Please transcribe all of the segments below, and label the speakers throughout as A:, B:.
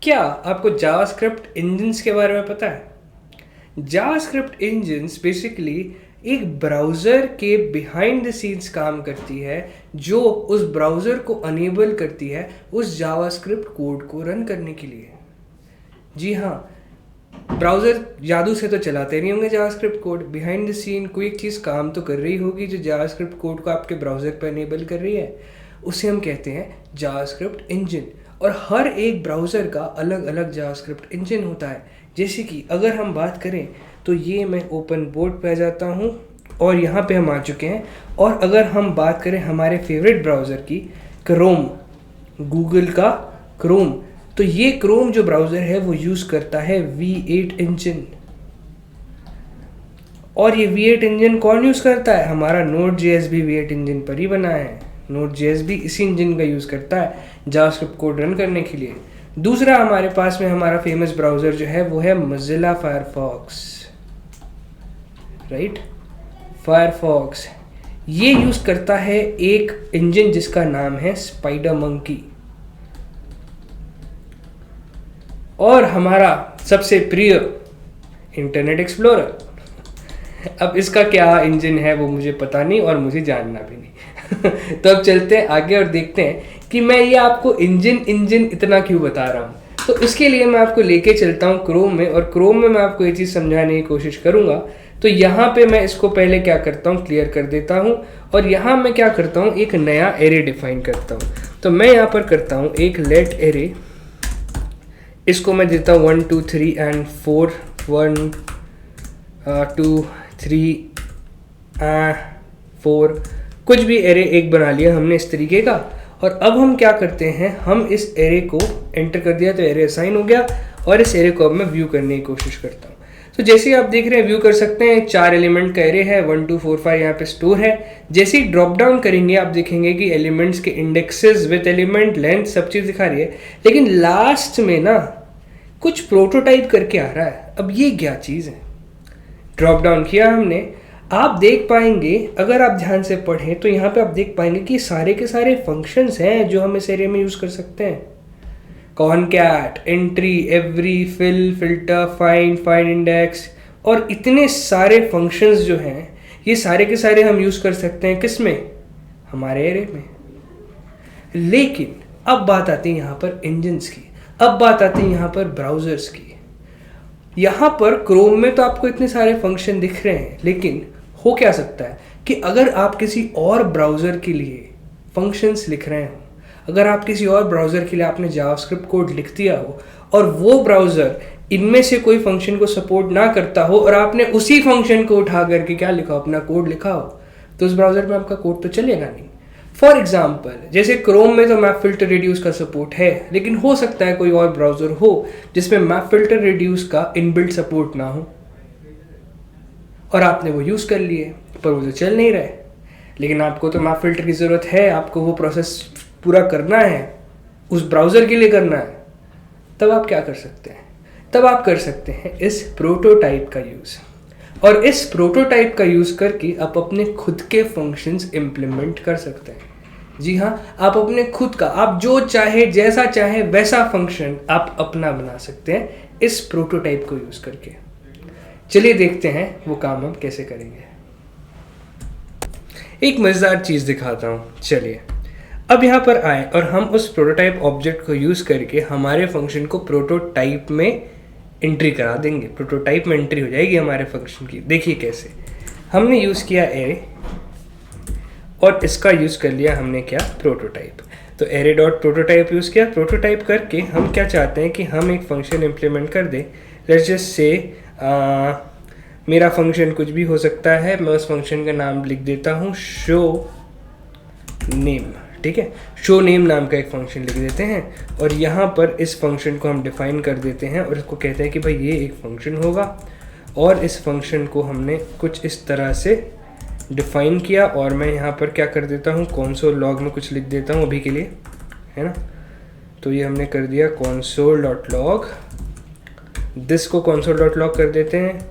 A: क्या आपको JavaScript engines के बारे में पता है? जावास्क्रिप्ट इंजन्स बेसिकली एक ब्राउज़र के बिहाइंड द सीन्स काम करती है, जो उस ब्राउज़र को अनेबल करती है उस जावास्क्रिप्ट कोड को रन करने के लिए। जी हाँ, ब्राउज़र जादू से तो चलाते नहीं होंगे JavaScript code. Behind the scene कोई एक चीज़ काम तो कर रही होगी जो जावास्क्रिप्ट कोड को आपके ब्राउज़र पर अनेबल कर रही है। उसे हम कहते हैं जावास्क्रिप्ट इंजन। और हर एक ब्राउज़र का अलग अलग जावास्क्रिप्ट इंजन होता है। जैसे कि अगर हम बात करें तो ये मैं ओपन बोर्ड पे आ जाता हूँ और यहाँ पे हम आ चुके हैं। और अगर हम बात करें हमारे फेवरेट ब्राउज़र की, क्रोम, गूगल का क्रोम, तो ये क्रोम जो ब्राउज़र है वो यूज़ करता है V8 इंजन। और ये V8 इंजन कौन यूज़ करता है? हमारा Node.js भी V8 इंजन पर ही बना है। Node.js भी इसी इंजन का यूज़ करता है जावास्क्रिप्ट कोड रन करने के लिए। दूसरा हमारे पास में हमारा फेमस ब्राउज़र जो है वो है मोज़िला फायरफॉक्स, राइट? फायरफॉक्स ये यूज़ करता है एक इंजन जिसका नाम है स्पाइडर मंकी। और हमारा सबसे प्रिय इंटरनेट एक्सप्लोरर, अब इसका क्या इंजन है वो मुझे पता नहीं और मुझे जानना भी नहीं। तो अब चलते हैं आगे और देखते हैं कि मैं ये आपको इंजन इतना क्यों बता रहा हूँ। तो इसके लिए मैं आपको लेके चलता हूँ क्रोम में, और क्रोम में मैं आपको ये चीज़ समझाने की कोशिश करूँगा। तो यहाँ पे मैं इसको पहले क्या करता हूँ, क्लियर कर देता हूँ। और यहाँ मैं क्या करता हूँ, एक नया एरे डिफाइन करता हूँ। तो मैं यहाँ पर करता हूँ एक लेट एरे, इसको मैं देता हूँ 1 2 3 एंड 4, 1 2 3 4, कुछ भी एरे एक बना लिया हमने इस तरीके का। और अब हम क्या करते हैं, हम इस एरे को एंटर कर दिया तो एरे असाइन हो गया। और इस एरे को अब मैं व्यू करने की कोशिश करता हूँ। तो जैसे आप देख रहे हैं, व्यू कर सकते हैं, 4 एलिमेंट का एरे है, 1 2 4 5 यहाँ पे स्टोर है। जैसे ही ड्रॉप डाउन करेंगे आप देखेंगे कि एलिमेंट्स के इंडेक्सेस विथ एलिमेंट लेंथ सब चीज़ दिखा रही है, लेकिन लास्ट में ना कुछ प्रोटोटाइप करके आ रहा है। अब ये क्या चीज़ है? ड्रॉप डाउन किया हमने, आप देख पाएंगे, अगर आप ध्यान से पढ़ें तो यहाँ पे आप देख पाएंगे कि सारे के सारे फंक्शंस हैं जो हम इस एरिया में यूज़ कर सकते हैं। Concat, entry, every, fill, filter, find index, और इतने सारे फंक्शंस जो हैं ये सारे के सारे हम यूज़ कर सकते हैं किस में? हमारे एरे में। लेकिन अब बात आती है यहाँ पर इंजन्स की, अब बात आती है यहाँ पर ब्राउज़र्स की। यहाँ पर क्रोम में तो आपको इतने सारे फंक्शन दिख रहे हैं, लेकिन हो क्या सकता है कि अगर आप किसी और ब्राउज़र के लिए फंक्शंस लिख रहे हो, अगर आप किसी और ब्राउज़र के लिए आपने जावास्क्रिप्ट कोड लिख दिया हो और वो ब्राउज़र इनमें से कोई फंक्शन को सपोर्ट ना करता हो और आपने उसी फंक्शन को उठा करके क्या लिखा हो, अपना कोड लिखा हो, तो उस ब्राउज़र में आपका कोड तो चलेगा नहीं। फॉर एग्जाम्पल, जैसे क्रोम में तो मैप फिल्टर रिड्यूस का सपोर्ट है, लेकिन हो सकता है कोई और ब्राउज़र हो जिसमें मैप फिल्टर रिड्यूस का इनबिल्ट सपोर्ट ना हो, और आपने वो यूज़ कर लिए पर वो तो चल नहीं रहा है। लेकिन आपको तो मैप फिल्टर की ज़रूरत है, आपको वो प्रोसेस पूरा करना है, उस ब्राउज़र के लिए करना है। तब आप क्या कर सकते हैं? तब आप कर सकते हैं इस प्रोटोटाइप का यूज़। और इस प्रोटोटाइप का यूज़ करके आप अपने खुद के फंक्शंस इम्प्लीमेंट कर सकते हैं। जी हाँ, आप अपने खुद का, आप जो चाहे जैसा चाहे वैसा फंक्शन आप अपना बना सकते हैं इस प्रोटोटाइप को यूज़ करके। चलिए देखते हैं वो काम हम कैसे करेंगे। एक मज़ेदार चीज़ दिखाता हूँ। चलिए अब यहाँ पर आए और हम उस प्रोटोटाइप ऑब्जेक्ट को यूज़ करके हमारे फंक्शन को प्रोटोटाइप में एंट्री करा देंगे। प्रोटोटाइप में एंट्री हो जाएगी हमारे फंक्शन की। देखिए कैसे, हमने यूज़ किया एरे और इसका यूज़ कर लिया हमने क्या, प्रोटोटाइप। तो एरे डॉट प्रोटोटाइप यूज़ किया। प्रोटोटाइप करके हम क्या चाहते हैं कि हम एक फंक्शन इम्प्लीमेंट कर दें। लेट्स जस्ट से मेरा फंक्शन कुछ भी हो सकता है, मैं उस फंक्शन का नाम लिख देता हूँ शो नेम। ठीक है, शो नेम नाम का एक फंक्शन लिख देते हैं और यहाँ पर इस फंक्शन को हम डिफाइन कर देते हैं और इसको कहते हैं कि भाई ये एक फंक्शन होगा। और इस फंक्शन को हमने कुछ इस तरह से डिफाइन किया और मैं यहाँ पर क्या कर देता हूँ, console log में कुछ लिख देता हूँ अभी के लिए, है ना। तो ये हमने कर दिया console.log, दिस को console.log कर देते हैं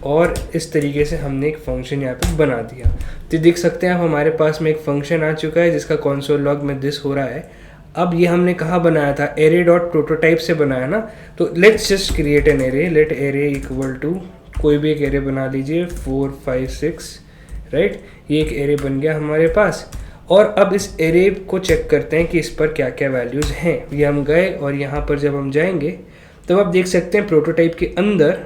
A: और इस तरीके से हमने एक फंक्शन यहाँ पे बना दिया। तो देख सकते हैं आप, हमारे पास में एक फंक्शन आ चुका है जिसका console log में दिस हो रहा है। अब ये हमने कहाँ बनाया था, एरे डॉट प्रोटोटाइप से बनाया ना, तो let's just create an array, let array equal to कोई भी एक एरे बना लीजिए 4 5 6, राइट। ये एक एरे बन गया हमारे पास। और अब इस एरे को चेक करते हैं कि इस पर क्या क्या वैल्यूज़ हैं। ये हम गए और यहाँ पर जब हम जाएंगे तब आप देख सकते हैं प्रोटोटाइप के अंदर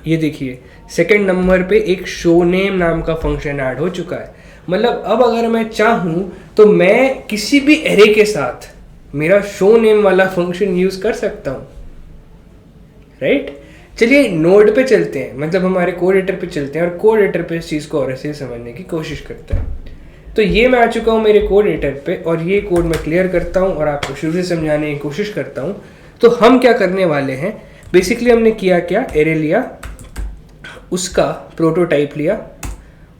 A: ये देखिए सेकंड नंबर पे एक शो नेम नाम का फंक्शन ऐड हो चुका है। मतलब अब अगर मैं चाहूँ तो मैं किसी भी एरे के साथ मेरा शो नेम वाला फंक्शन यूज़ कर सकता हूँ, राइट। चलिए नोड पे चलते हैं, मतलब हमारे कोड एडिटर पे चलते हैं और कोड एडिटर पे इस चीज़ को और ऐसे समझने की कोशिश करते हैं। तो ये मैं आ चुका हूँ मेरे कोड एडिटर पे और ये कोड मैं क्लियर करता हूँ और आपको शुरू से समझाने की कोशिश करता हूँ। तो हम क्या करने वाले हैं, बेसिकली हमने किया क्या, एरे लिया, उसका प्रोटोटाइप लिया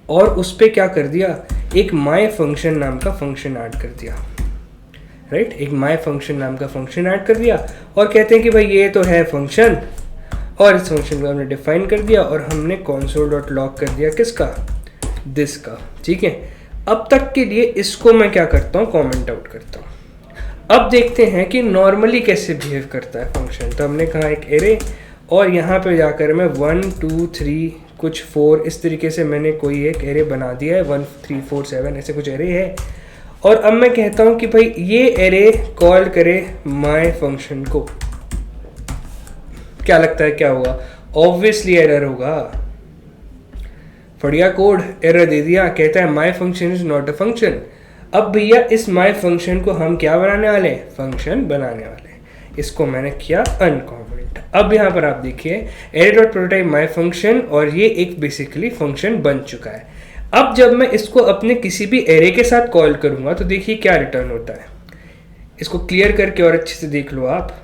A: और उस पर क्या कर दिया, एक माई फंक्शन नाम का फंक्शन ऐड कर दिया, राइट। एक माई फंक्शन नाम का फंक्शन ऐड कर दिया और कहते हैं कि भाई ये तो है फंक्शन, और इस फंक्शन को हमने डिफाइन कर दिया और हमने console.log कर दिया किसका, दिस का, ठीक है। अब तक के लिए इसको मैं क्या करता हूँ, कमेंट आउट करता हूँ। अब देखते हैं कि नॉर्मली कैसे बिहेव करता है फंक्शन। तो हमने कहा एक एरे और यहाँ पे जाकर मैं 1 2 3 कुछ 4 इस तरीके से मैंने कोई एक एरे बना दिया है, 1 3 4 7 ऐसे कुछ एरे है। और अब मैं कहता हूँ कि भाई ये एरे कॉल करे माय फंक्शन को। क्या लगता है क्या होगा, ऑब्वियसली एरर होगा। बढ़िया कोड, एरर दे दिया, कहता है my function is not a function. अब भैया इस माय फंक्शन को हम क्या बनाने वाले हैं, फंक्शन बनाने वाले हैं। इसको मैंने किया अनकॉमेंट। अब यहाँ पर आप देखिए array dot prototype my function और ये एक बेसिकली फंक्शन बन चुका है। अब जब मैं इसको अपने किसी भी एरे के साथ कॉल करूंगा तो देखिए क्या रिटर्न होता है। इसको क्लियर करके और अच्छे से देख लो आप।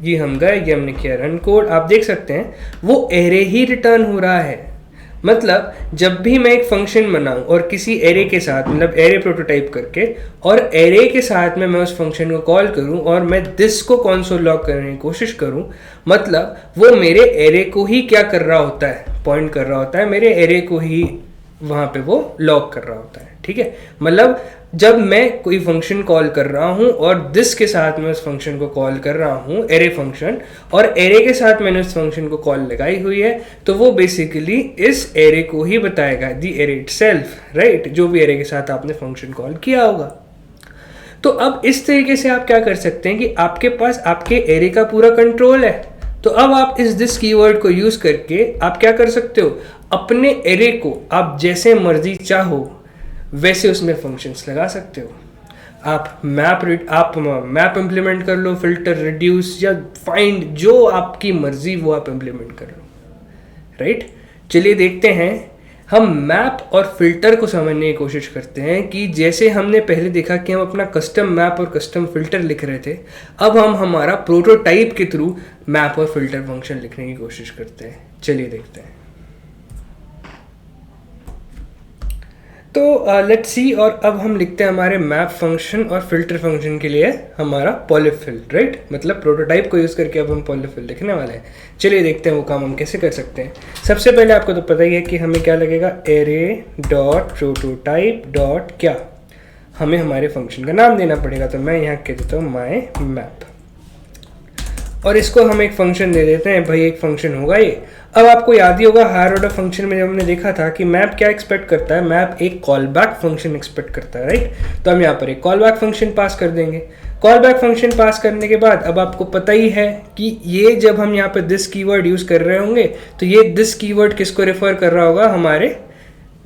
A: ये हम गए, ये हमने किया रन कोड, आप देख सकते हैं वो एरे ही रिटर्न हो रहा है। मतलब जब भी मैं एक फंक्शन बनाऊं और किसी एरे के साथ, मतलब एरे प्रोटोटाइप करके और एरे के साथ में मैं उस फंक्शन को कॉल करूं और मैं दिस को console लॉग करने की कोशिश करूं, मतलब वो मेरे एरे को ही क्या कर रहा होता है, पॉइंट कर रहा होता है, मेरे एरे को ही वहाँ पे वो लॉग कर रहा होता है, ठीक है। मतलब जब मैं कोई फंक्शन कॉल कर रहा हूँ और दिस के साथ मैं उस फंक्शन को कॉल कर रहा हूँ, एरे फंक्शन, और एरे के साथ मैंने उस फंक्शन को कॉल लगाई हुई है, तो वो बेसिकली इस एरे को ही बताएगा, दी एरे इटसेल्फ, राइट, जो भी एरे के साथ आपने फंक्शन कॉल किया होगा। तो अब इस तरीके से आप क्या कर सकते हैं कि आपके पास आपके एरे का पूरा कंट्रोल है। तो अब आप इस दिस कीवर्ड को यूज करके आप क्या कर सकते हो, अपने एरे को आप जैसे मर्जी चाहो वैसे उसमें फंक्शंस लगा सकते हो। आप मैप इंप्लीमेंट कर लो, फिल्टर, रिड्यूस या फाइंड, जो आपकी मर्जी वो आप इंप्लीमेंट कर लो, राइट। चलिए देखते हैं, हम मैप और फिल्टर को समझने की कोशिश करते हैं कि जैसे हमने पहले देखा कि हम अपना कस्टम मैप और कस्टम फिल्टर लिख रहे थे, अब हम हमारा प्रोटोटाइप के थ्रू मैप और फिल्टर फंक्शन लिखने की कोशिश करते हैं। चलिए देखते हैं। तो लेट्स सी, और अब हम लिखते हैं हमारे मैप फंक्शन और फिल्टर फंक्शन के लिए हमारा पॉलीफिल, राइट, मतलब प्रोटोटाइप को यूज़ करके अब हम पॉलीफिल लिखने वाले हैं। चलिए देखते हैं वो काम हम कैसे कर सकते हैं। सबसे पहले आपको तो पता ही है कि हमें क्या लगेगा, एरे डॉट प्रोटोटाइप डॉट क्या, हमें हमारे फंक्शन का नाम देना पड़ेगा। तो मैं यहाँ कह देता हूँ माई मैप और इसको हम एक फंक्शन दे देते हैं। भाई एक फंक्शन होगा ये। अब आपको याद ही होगा हायर ऑर्डर फंक्शन में जब हमने देखा था कि मैप क्या एक्सपेक्ट करता है, मैप एक कॉल बैक फंक्शन एक्सपेक्ट करता है, राइट। तो हम यहाँ पर एक कॉल बैक फंक्शन पास कर देंगे। कॉल बैक फंक्शन पास करने के बाद अब आपको पता ही है कि ये जब हम यहाँ पे दिस कीवर्ड यूज कर रहे होंगे तो ये दिस कीवर्ड किसको रेफर कर रहा होगा, हमारे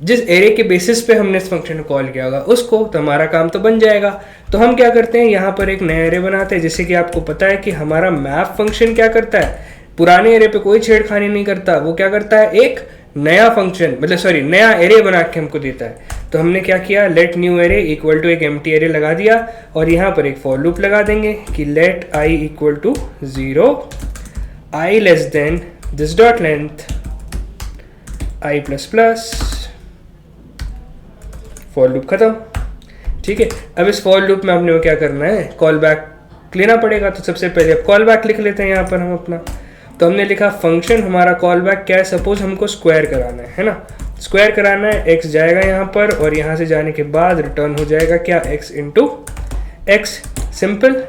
A: जिस एरे के बेसिस पे हमने इस फंक्शन को कॉल किया होगा उसको। तो हमारा काम तो बन जाएगा। तो हम क्या करते हैं, यहाँ पर एक नया एरे बनाते हैं। जैसे कि आपको पता है कि हमारा मैप फंक्शन क्या करता है, पुराने एरे पे कोई छेड़खानी नहीं करता, वो क्या करता है, एक नया फंक्शन, मतलब सॉरी नया एरे बना के हमको देता है। तो हमने क्या किया, let new array equal to एक एम्प्टी एरे लगा दिया और यहाँ पर एक फॉर लूप लगा देंगे कि let i equal to 0, i less than this dot length i plus plus, for loop खत्म, ठीक है। अब इस फॉर लूप में आपने क्या करना है, कॉल बैक लेना पड़ेगा। तो सबसे पहले अब कॉल बैक लिख लेते हैं यहाँ पर हम अपना। तो हमने लिखा फंक्शन, हमारा कॉल बैक क्या है, सपोज हमको स्क्वायर कराना है ना, स्क्वायर कराना है, x जाएगा यहाँ पर और यहाँ से जाने के बाद रिटर्न हो जाएगा क्या, x इंटू एक्स। सिंपल।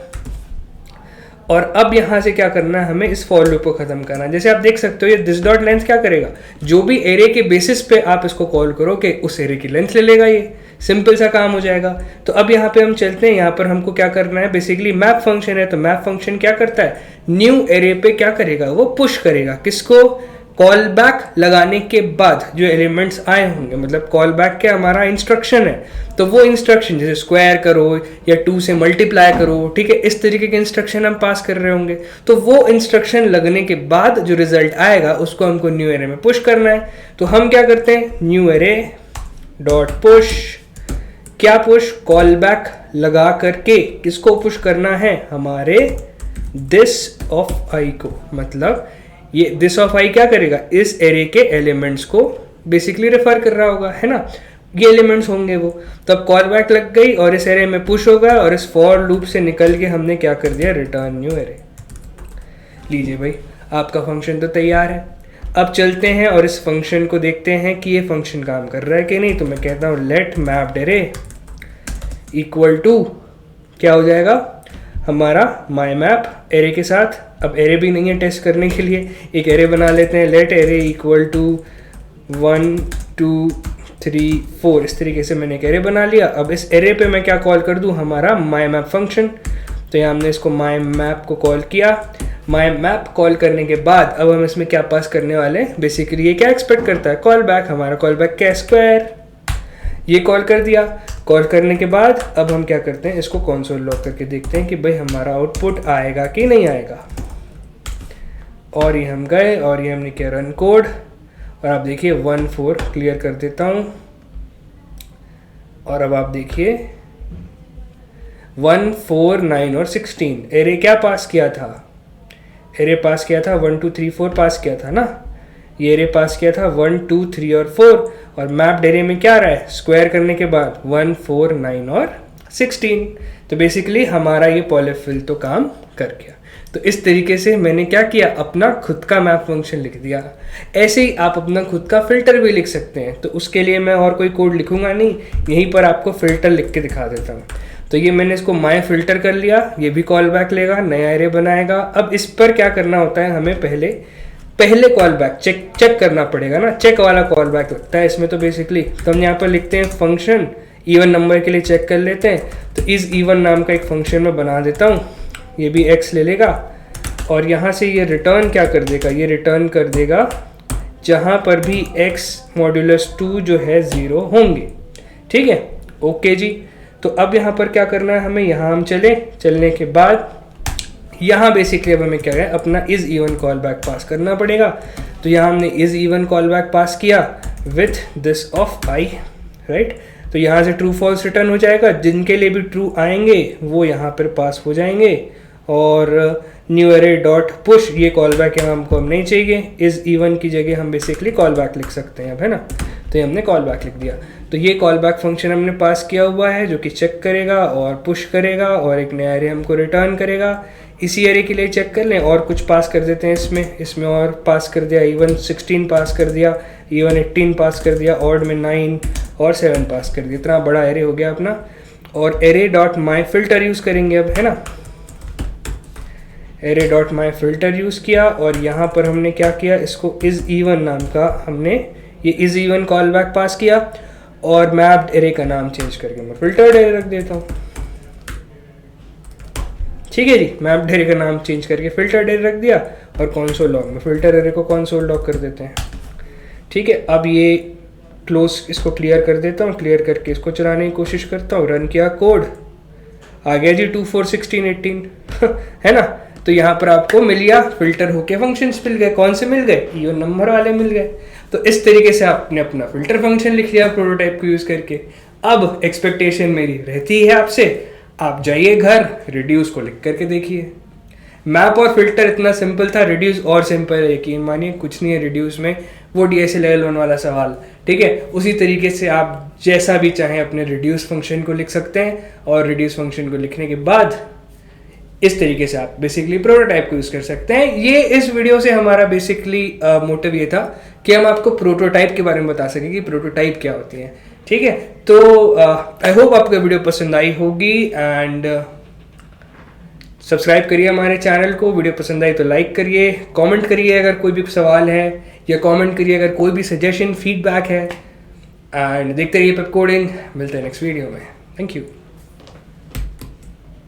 A: और अब यहाँ से क्या करना है, हमें इस फॉर लूप को खत्म करना है। जैसे आप देख सकते हो ये दिस डॉट लेंथ क्या करेगा, जो भी एरे के बेसिस पे आप इसको कॉल करो कि उस एरे की लेंथ ले लेगा, ये सिंपल सा काम हो जाएगा। तो अब यहाँ पे हम चलते हैं, यहाँ पर हमको क्या करना है, बेसिकली मैप फंक्शन है। तो मैप फंक्शन क्या करता है, न्यू एरे पे क्या करेगा, वो पुश करेगा किसको, कॉल बैक लगाने के बाद जो एलिमेंट्स आए होंगे, मतलब कॉल बैक क्या हमारा इंस्ट्रक्शन है, तो वो इंस्ट्रक्शन जैसे स्क्वायर करो या 2 से मल्टीप्लाई करो, ठीक है, इस तरीके के इंस्ट्रक्शन हम पास कर रहे होंगे। तो वो इंस्ट्रक्शन लगने के बाद जो रिजल्ट आएगा उसको हमको न्यू एरे में पुश करना है। तो हम क्या करते हैं, न्यू एरे डॉट पुश, क्या पुश, कॉल बैक लगा करके किसको पुश करना है, हमारे दिस ऑफ आई को। मतलब ये दिस ऑफ आई क्या करेगा, इस एरे के एलिमेंट्स को बेसिकली रेफर कर रहा होगा, है ना, ये एलिमेंट्स होंगे वो। तो अब कॉल बैक लग गई और इस एरे में पुश होगा, और इस फॉर लूप से निकल के हमने क्या कर दिया, रिटर्न न्यू एरे। लीजिए भाई, आपका फंक्शन तो तैयार है। अब चलते हैं और इस फंक्शन को देखते हैं कि ये फंक्शन काम कर रहा है कि नहीं। तो मैं कहता हूँ let mapped array equal to क्या हो जाएगा, हमारा माई मैप एरे के साथ। अब एरे भी नहीं है टेस्ट करने के लिए, एक एरे बना लेते हैं, लेट एरे इक्वल टू 1 2 3 4। इस तरीके से मैंने एक एरे बना लिया। अब इस एरे पे मैं क्या कॉल कर दूं, हमारा माई मैप फंक्शन। तो यहाँ हमने इसको माई मैप को कॉल किया। माई मैप कॉल करने के बाद अब हम इसमें क्या पास करने वाले हैं, बेसिकली ये क्या एक्सपेक्ट करता है, कॉल बैक। हमारा कॉल बैक क्या, स्क्वायर, ये कॉल कर दिया। कॉल करने के बाद अब हम क्या करते हैं, इसको कंसोल लॉग करके देखते हैं कि भाई हमारा आउटपुट आएगा कि नहीं आएगा। और ये हम गए और ये हमने किया रन कोड, और आप देखिए 1 4 क्लियर कर देता हूँ। और अब आप देखिए 1 4 9 और 16 एरे क्या पास किया था, एरे पास किया था 1 2 3 4 पास किया था ना, ये एरे पास किया था 1 2 3 और 4। और मैप एरे में क्या रहा है, स्क्वायर करने के बाद 1 4 9 और 16। तो बेसिकली हमारा ये पॉलीफिल तो काम कर गया। तो इस तरीके से मैंने क्या किया, अपना खुद का मैप फंक्शन लिख दिया। ऐसे ही आप अपना खुद का फिल्टर भी लिख सकते हैं। तो उसके लिए मैं और कोई कोड लिखूंगा नहीं, यहीं पर आपको फिल्टर लिख के दिखा देता हूँ। तो ये मैंने इसको माई फिल्टर कर लिया, ये भी कॉल बैक लेगा, नया एरे बनाएगा। अब इस पर क्या करना होता है, हमें पहले कॉल बैक चेक करना पड़ेगा ना, चेक वाला कॉल बैक लगता है इसमें। तो बेसिकली तो हम यहाँ पर लिखते हैं फंक्शन इवन नंबर के लिए चेक कर लेते हैं। तो इस इवन नाम का एक फंक्शन में बना देता हूँ, ये भी x ले लेगा, और यहाँ से ये रिटर्न क्या कर देगा, ये रिटर्न कर देगा जहाँ पर भी x मॉड्यूलस 2 जो है 0 होंगे। ठीक है, ओके जी। तो अब यहाँ पर क्या करना है हमें, यहाँ हम चलने के बाद यहाँ बेसिकली अब हमें क्या है, अपना is even call back pass करना पड़ेगा। तो यहाँ हमने is even call back pass किया with this of I, right. तो यहाँ से ट्रू फॉल्स रिटर्न हो जाएगा, जिनके लिए भी ट्रू आएंगे वो यहाँ पर पास हो जाएंगे। और न्यू एरे डॉट पुश, ये कॉल बैक यहाँ हमको हम नहीं चाहिए, इज इवन की जगह हम बेसिकली कॉल बैक लिख सकते हैं अब, है ना। तो ये हमने कॉल बैक लिख दिया। तो ये कॉल बैक फंक्शन हमने पास किया हुआ है, जो कि चेक करेगा और पुश करेगा और एक नया एरे हमको रिटर्न करेगा। इसी एरे के लिए चेक कर लें और कुछ पास कर देते हैं इसमें और पास कर दिया, इवन 16 पास कर दिया, इवन 18 पास कर दिया, ऑड में 9 और 7 पास कर दिया। इतना बड़ा एरे हो गया अपना। और एरे डॉट माई फिल्टर यूज़ करेंगे अब, है ना। एरे डॉट माई फिल्टर यूज़ किया और यहाँ पर हमने क्या किया, इसको इज इवन नाम का हमने ये is even call back pass किया और मैप्ड एरे का नाम चेंज करके मैं फिल्टर्ड एरे रख देता हूँ। ठीक है जी, मैप्ड एरे का नाम चेंज करके फिल्टर्ड एरे रख दिया और कंसोल लॉग में फिल्टर एरे को कंसोल लॉग कर देते हैं। ठीक है, अब ये क्लोज इसको क्लियर कर देता हूँ, क्लियर करके इसको चलाने की कोशिश करता हूँ। रन किया, कोड आ गया जी 2 4 16 18 है ना। तो यहाँ पर आपको मिल गया, फिल्टर होके फंक्शंस मिल गए। कौन से मिल गए, इवन नंबर वाले मिल गए। तो इस तरीके से आपने अपना फिल्टर फंक्शन लिख लिया प्रोटोटाइप को यूज करके। अब एक्सपेक्टेशन मेरी रहती है आपसे, आप जाइए घर, रिड्यूस को लिख करके देखिए। मैप और फिल्टर इतना सिंपल था, रिड्यूस और सिंपल है, यकीन मानिए कुछ नहीं है रिड्यूस में, वो DSA लेवल 1 वाला सवाल। ठीक है, उसी तरीके से आप जैसा भी चाहें अपने रिड्यूस फंक्शन को लिख सकते हैं और रिड्यूस फंक्शन को लिखने के बाद इस तरीके से आप बेसिकली प्रोटोटाइप को यूज कर सकते हैं। ये इस वीडियो से हमारा बेसिकली मोटिव ये था कि हम आपको प्रोटोटाइप के बारे में बता सकें कि प्रोटोटाइप क्या होती है। ठीक है, तो आई होप आपको वीडियो पसंद आई होगी एंड सब्सक्राइब करिए हमारे चैनल को, वीडियो पसंद आई तो लाइक करिए, कमेंट करिए अगर कोई भी सवाल है, या कमेंट करिए अगर कोई भी सजेशन फीडबैक है। एंड देखते रहिए पेप कोडिंग, मिलते हैं नेक्स्ट वीडियो में। Thank you.